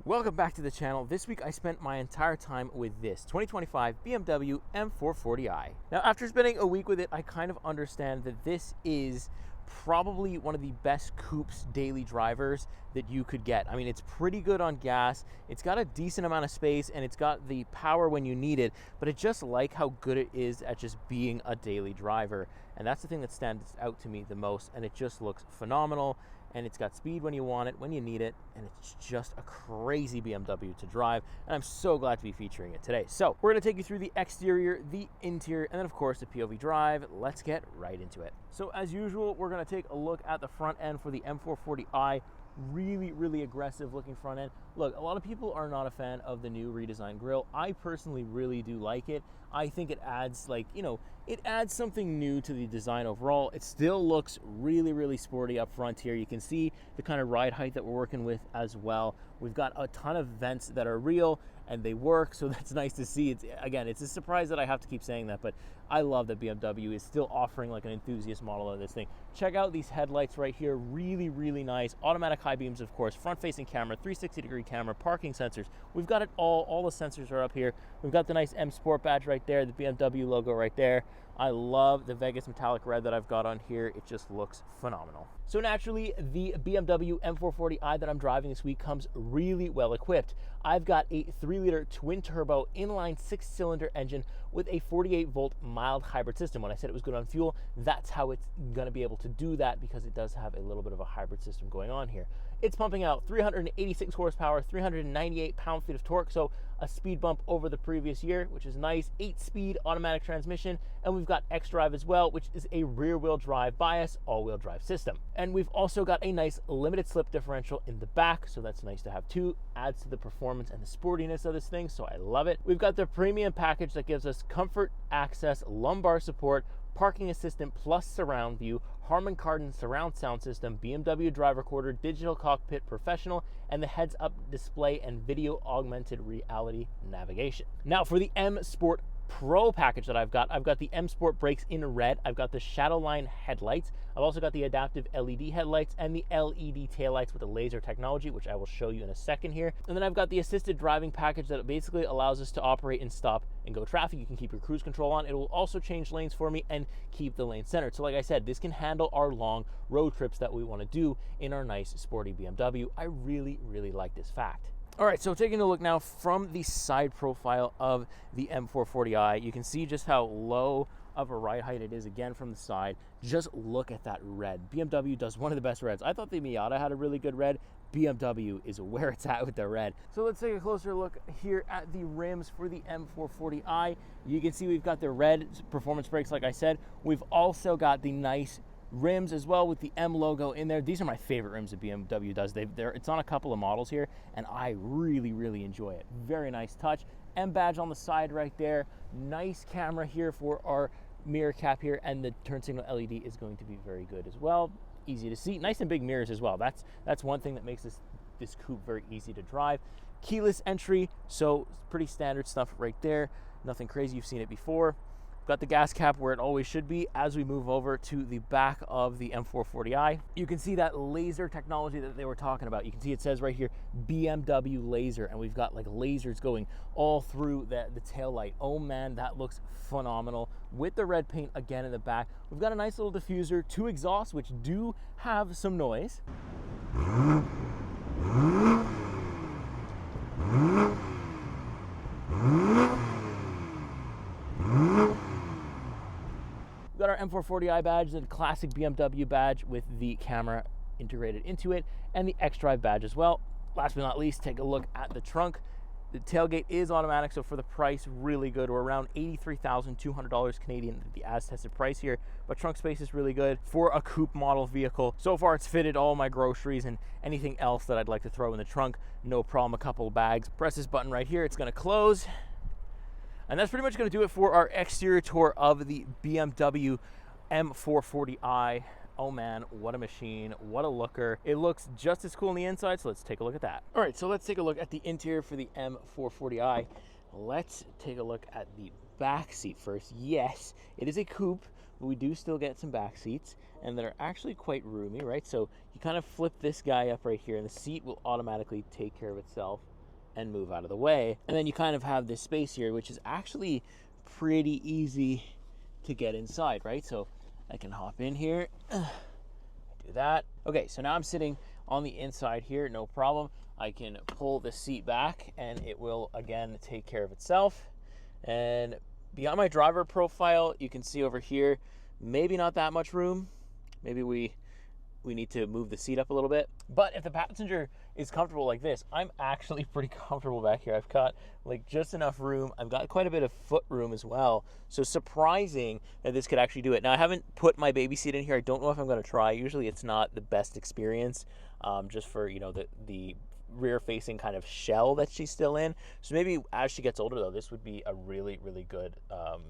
Welcome back to the channel. This week I spent my entire time with this 2025 BMW M440i. Now, after spending a week with it, I kind of understand that this is probably one of the best Coupe's daily drivers that you could get. I mean, it's pretty good on gas, it's got a decent amount of space, and it's got the power when you need it, but I just like how good it is at just being a daily driver. And that's the thing that stands out to me the most, and it just looks phenomenal. And it's got speed when you want it, when you need it, and it's just a crazy BMW to drive, and I'm so glad to be featuring it today. So we're going to take you through the exterior, the interior, and then of course the POV drive. Let's get right into it. So as usual, we're going to take a look at the front end for the M440i. Really aggressive looking front end. Look, a lot of people are not a fan of the new redesigned grille. I personally really do like it. I think it adds, like, you know, it adds something new to the design overall. It still looks really sporty up front here. You can see the kind of ride height that we're working with as well. We've got a ton of vents that are real and they work, so that's nice to see. It's, again, it's a surprise that I have to keep saying that, but I love that BMW is still offering like an enthusiast model of this thing. Check out these headlights right here. Really nice. Automatic high beams, of course, front-facing camera, 360-degree camera, parking sensors. We've got it all. All the sensors are up here. We've got the nice M Sport badge right there, the BMW logo right there. I love the Vegas metallic red that I've got on here. It just looks phenomenal. So naturally, the BMW M440i that I'm driving this week comes really well equipped. I've got a 3-liter twin-turbo inline 6-cylinder engine with a 48-volt mild hybrid system. When I said it was good on fuel, that's how it's going to be able to do that, because it does have a little bit of a hybrid system going on here. It's pumping out 386 horsepower, 398 pound-feet of torque, so a speed bump over the previous year, which is nice. 8-speed automatic transmission, and we've got xDrive as well, which is a rear-wheel drive bias, all-wheel drive system. And we've also got a nice limited slip differential in the back, so that's nice to have too. Adds to the performance and the sportiness of this thing, so I love it. We've got the premium package that gives us comfort, access, lumbar support, parking assistant plus surround view, Harman Kardon surround sound system, BMW drive recorder, digital cockpit professional, and the heads-up display and video augmented reality navigation. Now for the M Sport Pro package that I've got the M Sport brakes in red, I've got the Shadowline headlights, I've also got the adaptive LED headlights and the LED taillights with the laser technology, which I will show you in a second here. And then I've got the assisted driving package that basically allows us to operate and stop and go traffic. You can keep your cruise control on. It will also change lanes for me and keep the lane centered. So like I said, this can handle our long road trips that we want to do in our nice sporty BMW. I really like this fact. All right, so taking a look now from the side profile of the M440i, you can see just how low of a ride height it is again from the side. Just look at that red. BMW does one of the best reds. I thought the Miata had a really good red. BMW is where it's at with the red. So let's take a closer look here at the rims for the M440i. You can see we've got the red performance brakes, like I said. We've also got the nice rims as well with the M logo in there. These are my favorite rims that BMW does. It's on a couple of models here, and I really enjoy it. Very nice touch. M badge on the side right there. Nice camera here for our mirror cap here, and the turn signal LED is going to be very good as well. Easy to see. Nice and big mirrors as well. That's one thing that makes this coupe very easy to drive. Keyless entry, so pretty standard stuff right there. Nothing crazy. You've seen it before. Got the gas cap where it always should be. As we move over to the back of the M440i, you can see that laser technology that they were talking about. You can see it says right here, BMW laser, and we've got like lasers going all through the tail light. Oh man, that looks phenomenal. With the red paint again in the back, we've got a nice little diffuser, 2 exhausts, which do have some noise. We've got our M440i badge, the classic BMW badge with the camera integrated into it, and the xDrive badge as well. Last but not least, take a look at the trunk. The tailgate is automatic, so for the price, really good. We're around $83,200 Canadian, the as-tested price here, but trunk space is really good for a coupe model vehicle. So far, it's fitted all my groceries and anything else that I'd like to throw in the trunk. No problem, a couple of bags. Press this button right here, it's gonna close. And that's pretty much going to do it for our exterior tour of the BMW M440i. Oh man, what a machine, what a looker. It looks just as cool on the inside, so let's take a look at that. All right, so let's take a look at the interior for the M440i. Let's take a look at the back seat first. Yes, it is a coupe, but we do still get some back seats, and that are actually quite roomy, right? So you kind of flip this guy up right here, and the seat will automatically take care of itself. and move out of the way. And then you kind of have this space here, which is actually pretty easy to get inside, right? So I can hop in here, do that. Okay, so now I'm sitting on the inside here, no problem. I can pull the seat back and it will again take care of itself. And beyond my driver profile, you can see over here, maybe not that much room. Maybe we need to move the seat up a little bit. But if the passenger is comfortable like this, I'm actually pretty comfortable back here. I've got like just enough room. I've got quite a bit of foot room as well. So surprising that this could actually do it. Now I haven't put my baby seat in here. I don't know if I'm gonna try. Usually it's not the best experience, just for, you know, the rear facing kind of shell that she's still in. So maybe as she gets older though, this would be a really, really good,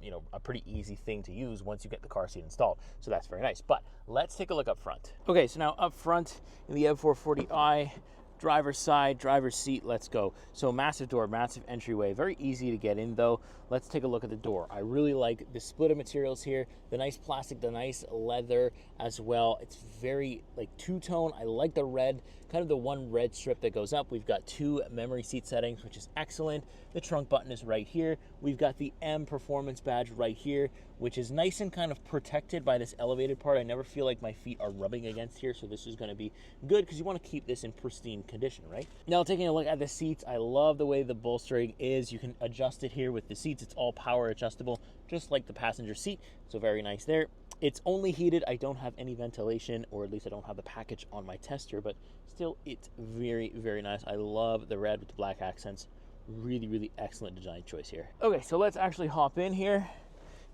you know, a pretty easy thing to use once you get the car seat installed. So that's very nice. But let's take a look up front. Okay, so now up front in the M440i, driver's side, driver's seat, let's go. So massive door, massive entryway, very easy to get in though. Let's take a look at the door. I really like the split of materials here, the nice plastic, the nice leather as well. It's very like two-tone. I like the red, kind of the one red strip that goes up. We've got 2 memory seat settings, which is excellent. The trunk button is right here. We've got the M performance badge right here, which is nice and kind of protected by this elevated part. I never feel like my feet are rubbing against here, so this is going to be good because you want to keep this in pristine condition, right? Now taking a look at the seats, I love the way the bolstering is. You can adjust it here with the seats. It's all power adjustable, just like the passenger seat, so very nice there. It's only heated. I don't have any ventilation, or at least I don't have the package on my tester, but still it's very, very nice. I love the red with the black accents. Really, really excellent design choice here. Okay, so let's actually hop in here.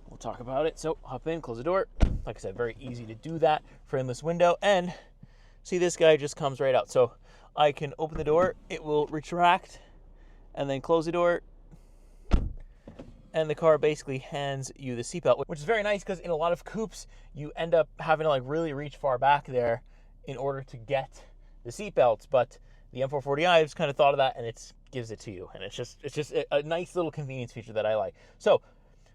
We'll talk about it. So hop in, close the door. Like I said, very easy to do that. Frameless window, and see, this guy just comes right out. So I can open the door, it will retract, and then close the door, and the car basically hands you the seatbelt, which is very nice because in a lot of coupes, you end up having to like really reach far back there in order to get the seatbelts. But the M440i has kind of thought of that, and it gives it to you. And it's just a nice little convenience feature that I like. So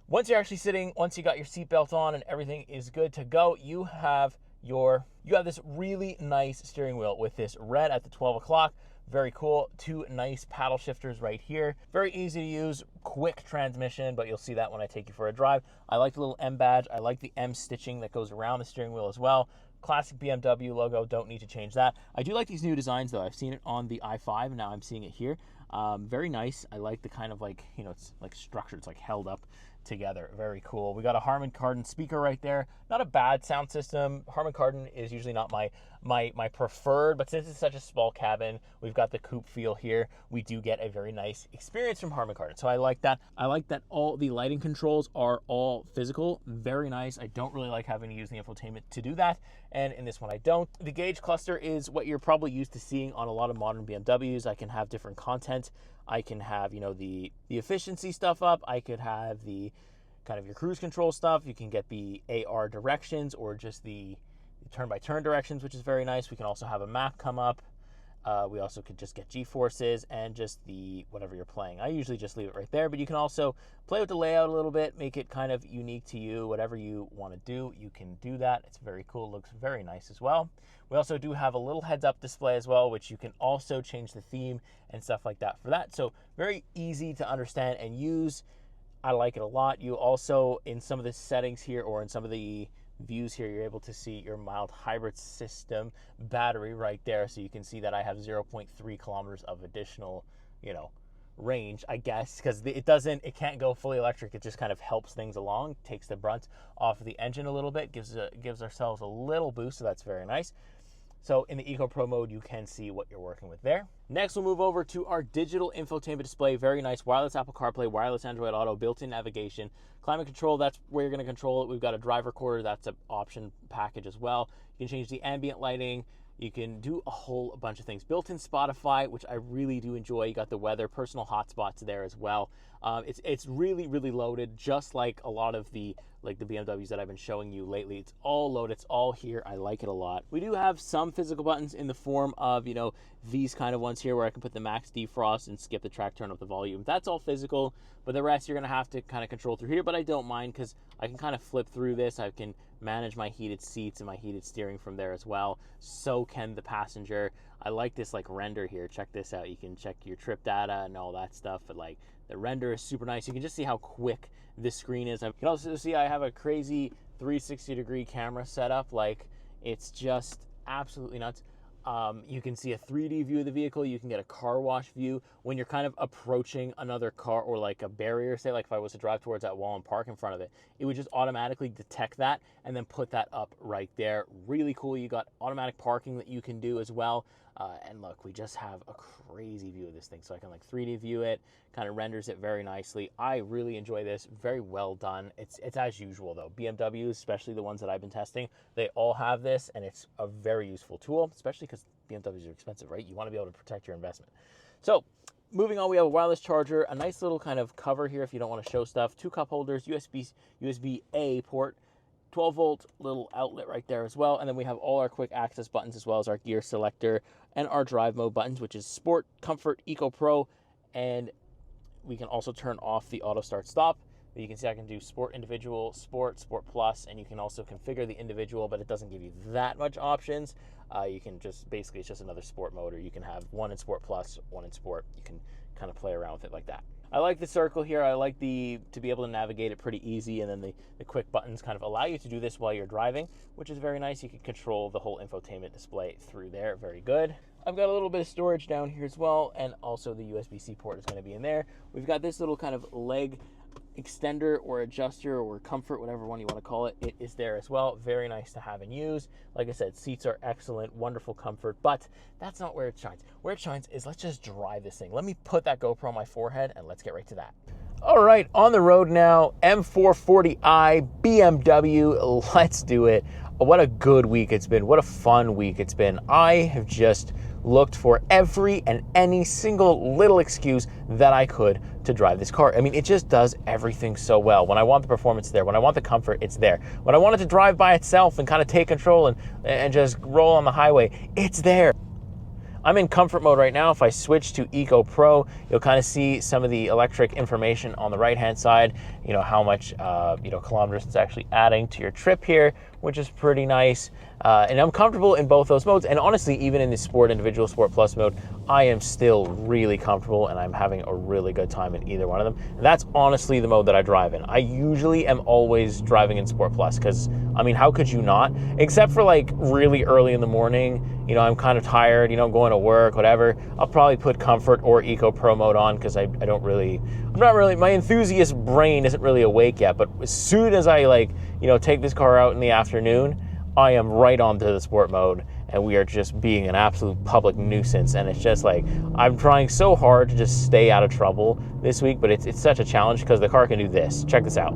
once you're actually sitting, once you got your seatbelt on and everything is good to go, you have this really nice steering wheel with this red at the 12 o'clock. Very cool. 2 nice paddle shifters right here. Very easy to use, quick transmission, but you'll see that when I take you for a drive. I like the little M badge. I like the M stitching that goes around the steering wheel as well. Classic BMW logo, don't need to change that. I do like these new designs though. I've seen it on the i5 and now I'm seeing it here. Very nice. I like the kind of like, you know, it's like structured, it's like held up together. Very cool. We got a Harman Kardon speaker right there. Not a bad sound system. Harman Kardon is usually not my preferred, but since it's such a small cabin, we've got the coupe feel here. We do get a very nice experience from Harman Kardon. So I like that. I like that all the lighting controls are all physical. Very nice. I don't really like having to use the infotainment to do that. And in this one, I don't. The gauge cluster is what you're probably used to seeing on a lot of modern BMWs. I can have different content. I can have, you know, the efficiency stuff up. I could have the kind of your cruise control stuff. You can get the AR directions or just the turn-by-turn directions, which is very nice. We can also have a map come up. We also could just get G-forces and just the whatever you're playing. I usually just leave it right there, but you can also play with the layout a little bit, make it kind of unique to you. Whatever you want to do, you can do that. It's very cool. Looks very nice as well. We also do have a little heads-up display as well, which you can also change the theme and stuff like that for that. So very easy to understand and use. I like it a lot. You also, in some of the settings here or in some of the views here, you're able to see your mild hybrid system battery right there. So you can see that I have 0.3 kilometers of additional, you know, range, I guess, because it can't go fully electric. It just kind of helps things along, takes the brunt off of the engine a little bit, gives ourselves a little boost. So that's very nice. So in the Eco Pro mode, you can see what you're working with there. Next, we'll move over to our digital infotainment display. Very nice. Wireless Apple CarPlay, wireless Android Auto, built-in navigation. Climate control, that's where you're going to control it. We've got a drive recorder. That's an option package as well. You can change the ambient lighting. You can do a whole bunch of things. Built-in Spotify, which I really do enjoy. You got the weather, personal hotspots there as well. It's really, really loaded, just like a lot of the BMWs that I've been showing you lately. It's all loaded. It's all here. I like it a lot. We do have some physical buttons in the form of, you know, these kind of ones here where I can put the max defrost and skip the track, turn up the volume. That's all physical, but the rest you're going to have to kind of control through here, but I don't mind because I can kind of flip through this. I can manage my heated seats and my heated steering from there as well. So can the passenger. I like this like render here. Check this out. You can check your trip data and all that stuff, but like the render is super nice. You can just see how quick this screen is. You can also see I have a crazy 360-degree camera setup. Like, it's just absolutely nuts. You can see a 3D view of the vehicle. You can get a car wash view when you're kind of approaching another car or like a barrier. Say like if I was to drive towards that wall and park in front of it, it would just automatically detect that and then put that up right there. Really cool. You got automatic parking that you can do as well. And look, we just have a crazy view of this thing. So I can like 3D view it, kind of renders it very nicely. I really enjoy this. Very well done. It's as usual though. BMWs, especially the ones that I've been testing, they all have this, and it's a very useful tool, especially because BMWs are expensive, right? You want to be able to protect your investment. So moving on, we have a wireless charger, a nice little kind of cover here if you don't want to show stuff, 2 cup holders, USB-A port, 12-volt little outlet right there as well. And then we have all our quick access buttons as well as our gear selector and our drive mode buttons, which is Sport, Comfort, Eco Pro. And we can also turn off the auto start stop. You can see I can do Sport Individual, Sport, Sport Plus, and you can also configure the individual, but it doesn't give you that much options. You can just, basically it's just another Sport mode, or you can have one in Sport Plus, one in Sport. You can kind of play around with it like that. I like the circle here. I like to be able to navigate it pretty easy, and then the quick buttons kind of allow you to do this while you're driving, which is very nice. You can control the whole infotainment display through there. Very good. I've got a little bit of storage down here as well, and also the USB-C port is going to be in there. We've got this little kind of leg extender or adjuster or comfort, whatever one you want to call it. It is there as well. Very nice to have and use. Like I said, seats are excellent, wonderful comfort, but that's not where it shines. Where it shines is let's just drive this thing. Let me put that GoPro on my forehead and let's get right to that. All right, on the road now, M440i, BMW, let's do it. What a good week it's been. What a fun week it's been. I have just looked for every and any single little excuse that I could to drive this car. I mean, it just does everything so well. When I want the performance, it's there. When I want the comfort, it's there. When I want it to drive by itself and kind of take control and just roll on the highway, it's there. I'm in comfort mode right now. If I switch to Eco Pro, you'll kind of see some of the electric information on the right-hand side, you know, how much, kilometers it's actually adding to your trip here, which is pretty nice. And I'm comfortable in both those modes. And honestly, even in the Sport Individual, Sport Plus mode, I am still really comfortable and I'm having a really good time in either one of them. And that's honestly the mode that I drive in. I usually am always driving in Sport Plus because, I mean, how could you not? Except for like really early in the morning, you know, I'm kind of tired, you know, going to work, whatever. I'll probably put Comfort or Eco Pro mode on because I'm not really, my enthusiast brain isn't really awake yet. But as soon as I take this car out in the afternoon, I am right onto the Sport mode and we are just being an absolute public nuisance. And it's just like, I'm trying so hard to just stay out of trouble this week, but it's such a challenge because the car can do this. Check this out.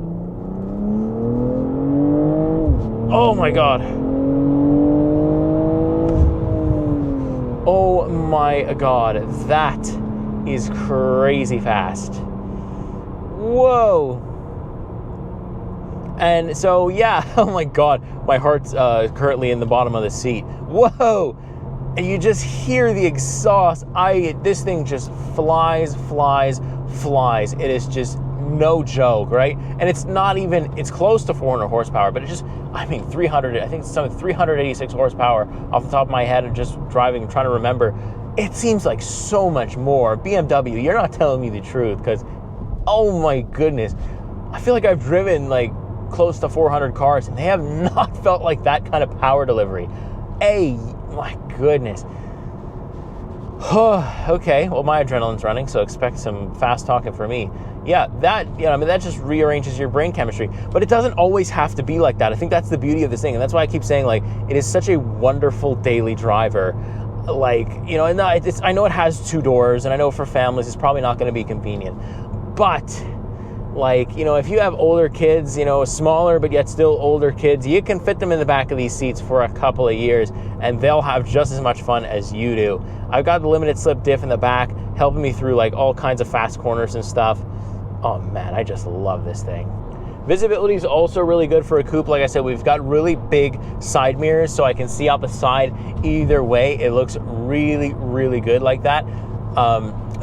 Oh my God. Oh my God, that is crazy fast. Whoa. And so, yeah, oh my God, my heart's currently in the bottom of the seat. Whoa. And you just hear the exhaust. This thing just flies. It is just no joke, right? And it's not even, it's close to 400 horsepower, but it just, 300, I think it's something 386 horsepower off the top of my head and just driving and trying to remember. It seems like so much more. BMW, you're not telling me the truth because, oh my goodness, I feel like I've driven like close to 400 cars and they have not felt like that kind of power delivery. My goodness. Okay, well, my adrenaline's running, so expect some fast talking for me. Yeah, that just rearranges your brain chemistry, but it doesn't always have to be like that. I think that's the beauty of this thing, and that's why I keep saying, like, it is such a wonderful daily driver. Like, you know, and I know it has 2 doors, and I know for families it's probably not going to be convenient, but like, you know, if you have older kids, you know, smaller but yet still older kids, you can fit them in the back of these seats for a couple of years and they'll have just as much fun as you do. I've got the limited slip diff in the back helping me through like all kinds of fast corners and stuff. Oh man, I just love this thing. Visibility is also really good for a coupe. Like I said, we've got really big side mirrors so I can see out the side either way. It looks really, really good like that.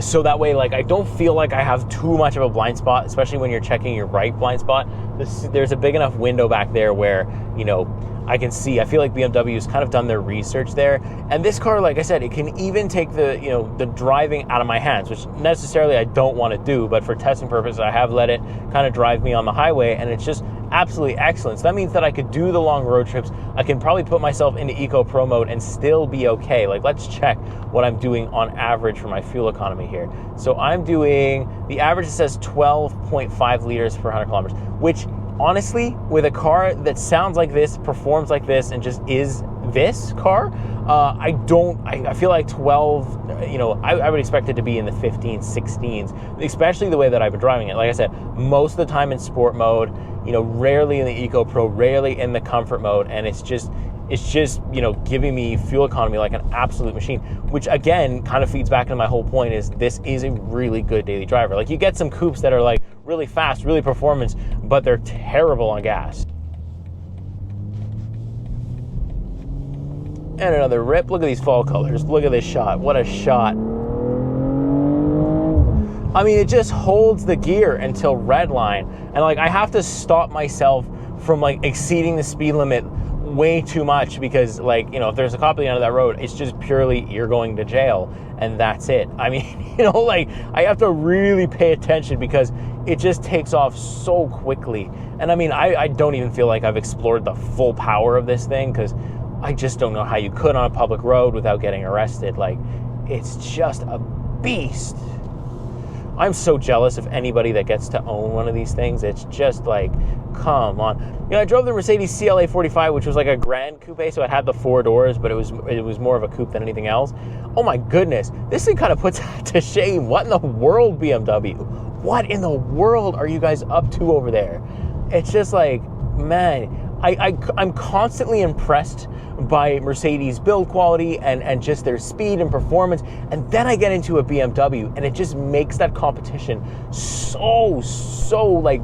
So that way, like, I don't feel like I have too much of a blind spot, especially when you're checking your right blind spot. There's a big enough window back there where, you know, I can see. I feel like BMW has kind of done their research there. And this car, like I said, it can even take the, you know, the driving out of my hands, which necessarily I don't want to do, but for testing purposes, I have let it kind of drive me on the highway, and it's just absolutely excellent. So that means that I could do the long road trips. I can probably put myself into Eco Pro mode and still be okay. Like, let's check what I'm doing on average for my fuel economy here. So I'm doing, the average says 12.5 liters per 100 kilometers, which honestly, with a car that sounds like this, performs like this, and just is this car, I feel like 12, you know, I would expect it to be in the 15s, 16s, especially the way that I've been driving it. Like I said, most of the time in sport mode, you know, rarely in the Eco Pro, rarely in the comfort mode, and it's just, you know, giving me fuel economy like an absolute machine, which again kind of feeds back into my whole point is this is a really good daily driver. Like, you get some coupes that are like really fast, really performance, but they're terrible on gas. And another rip. Look at these fall colors. Look at this shot. What a shot. I mean, it just holds the gear until red line. And like, I have to stop myself from like exceeding the speed limit way too much, because like, you know, if there's a cop at the end of that road, it's just purely you're going to jail, and that's it. I mean, you know, like, I have to really pay attention because it just takes off so quickly. And I mean, I don't even feel like I've explored the full power of this thing, because I just don't know how you could on a public road without getting arrested. Like, it's just a beast. I'm so jealous of anybody that gets to own one of these things. It's just like, come on. You know, I drove the Mercedes CLA 45, which was like a Grand Coupe, so it had the 4 doors, but it was more of a coupe than anything else. Oh my goodness, this thing kind of puts to shame. What in the world, BMW? What in the world are you guys up to over there? It's just like, man, I'm constantly impressed by Mercedes build quality and just their speed and performance, and then I get into a BMW and it just makes that competition so like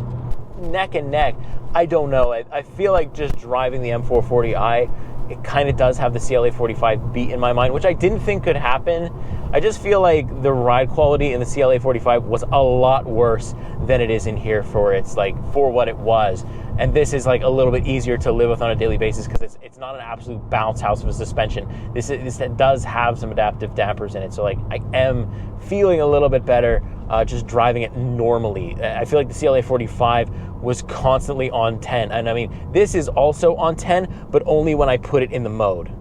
neck and neck. I don't know. I feel like just driving the M440i, it kind of does have the CLA 45 beat in my mind, which I didn't think could happen. I just feel like the ride quality in the CLA 45 was a lot worse than it is in here for what it was. And this is like a little bit easier to live with on a daily basis because it's not an absolute bounce house of a suspension. This does have some adaptive dampers in it. So like, I am feeling a little bit better just driving it normally. I feel like the CLA 45 was constantly on 10. And I mean, this is also on 10, but only when I put it in the mode.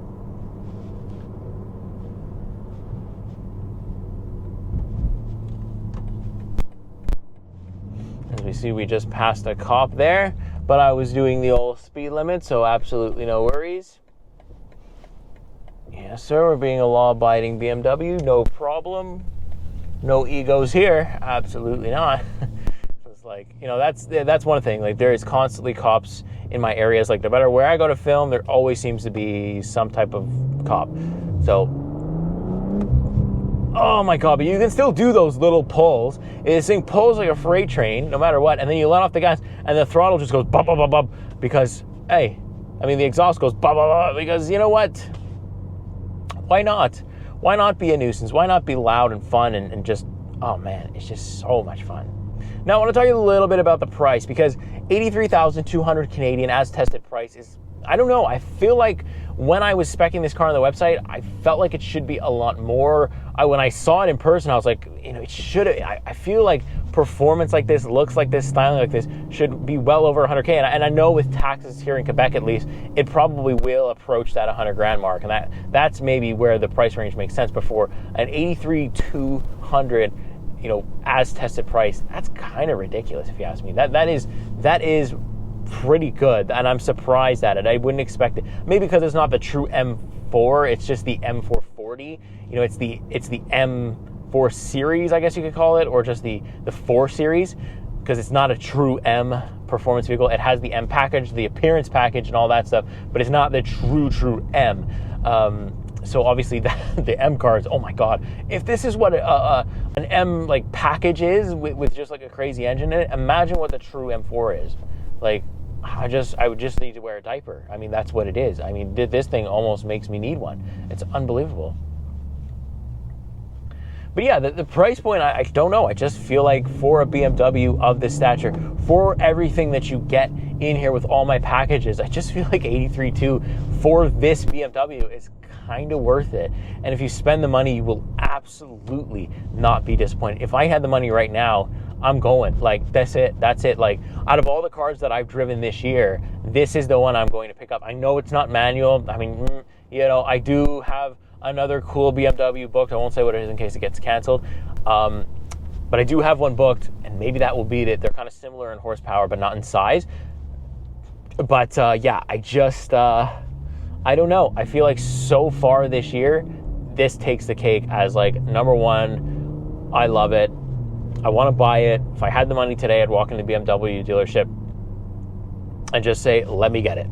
As we see, we just passed a cop there, but I was doing the old speed limit, so absolutely no worries. Yes, sir, we're being a law-abiding BMW, no problem. No egos here, absolutely not. It's like, you know, that's one thing. Like, there is constantly cops in my areas. Like, no matter where I go to film, there always seems to be some type of cop. So, oh my God, but you can still do those little pulls. This thing pulls like a freight train, no matter what, and then you let off the gas, and the throttle just goes bum, bum, bum, bum, because, hey, I mean, the exhaust goes bum, bum, bum, because, you know what? Why not? Why not be a nuisance? Why not be loud and fun and just, oh man, it's just so much fun. Now, I want to tell you a little bit about the price, because 83,200 Canadian as tested price is, I don't know, I feel like when I was speccing this car on the website, I felt like it should be a lot more. When I saw it in person, I was like, you know, it should. I feel like performance like this, looks like this, styling like this should be well over 100K. And I know with taxes here in Quebec, at least, it probably will approach that 100 grand mark. And that's maybe where the price range makes sense. But for an 83,200, you know, as tested price, that's kind of ridiculous if you ask me. That is pretty good, and I'm surprised at it. I wouldn't expect it. Maybe because it's not the true M4, it's just the M440. You know, it's the M4 series, I guess you could call it, or just the 4 series, because it's not a true M performance vehicle. It has the M package, the appearance package, and all that stuff, but it's not the true M. So obviously the M cars, oh my God, if this is what an M like package is with just like a crazy engine in it, imagine what the true M4 is. Like, I would just need to wear a diaper. I mean, that's what it is. I mean, this thing almost makes me need one. It's unbelievable. But yeah, the price point, I don't know. I just feel like for a BMW of this stature, for everything that you get in here with all my packages, I just feel like 83.2 for this BMW is kind of worth it. And if you spend the money, you will absolutely not be disappointed. If I had the money right now, I'm going. Like, that's it. Like, out of all the cars that I've driven this year, this is the one I'm going to pick up. I know it's not manual. I mean, I do have another cool BMW booked. I won't say what it is in case it gets canceled. But I do have one booked, and maybe that will beat it. They're kind of similar in horsepower, but not in size. But yeah, I don't know. I feel like so far this year, this takes the cake as like number one. I love it. I want to buy it. If I had the money today, I'd walk into the BMW dealership and just say, let me get it,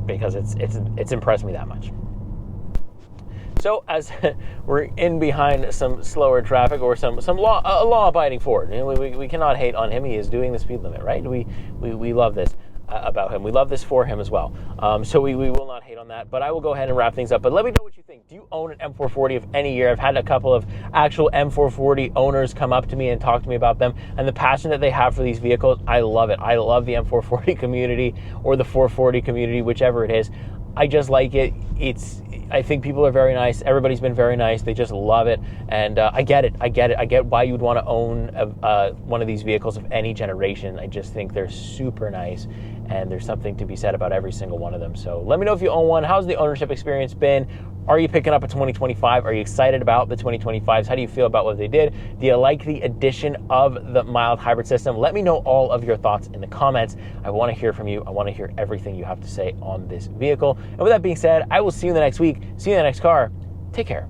because it's impressed me that much. So as we're in behind some slower traffic or some law-abiding Ford, we cannot hate on him. He is doing the speed limit, right? We love this about him. We love this for him as well. So we will not hate on that. But I will go ahead and wrap things up. But let me know what you think. Do you own an M440 of any year? I've had a couple of actual M440 owners come up to me and talk to me about them, and the passion that they have for these vehicles. I love it. I love the M440 community or the 440 community, whichever it is. I just like it. I think people are very nice. Everybody's been very nice. They just love it. And I get it. I get why you would want to own one of these vehicles of any generation. I just think they're super nice, and there's something to be said about every single one of them. So let me know if you own one. How's the ownership experience been? Are you picking up a 2025? Are you excited about the 2025s? How do you feel about what they did? Do you like the addition of the mild hybrid system? Let me know all of your thoughts in the comments. I want to hear from you. I want to hear everything you have to say on this vehicle. And with that being said, I will see you in the next week. See you in the next car. Take care.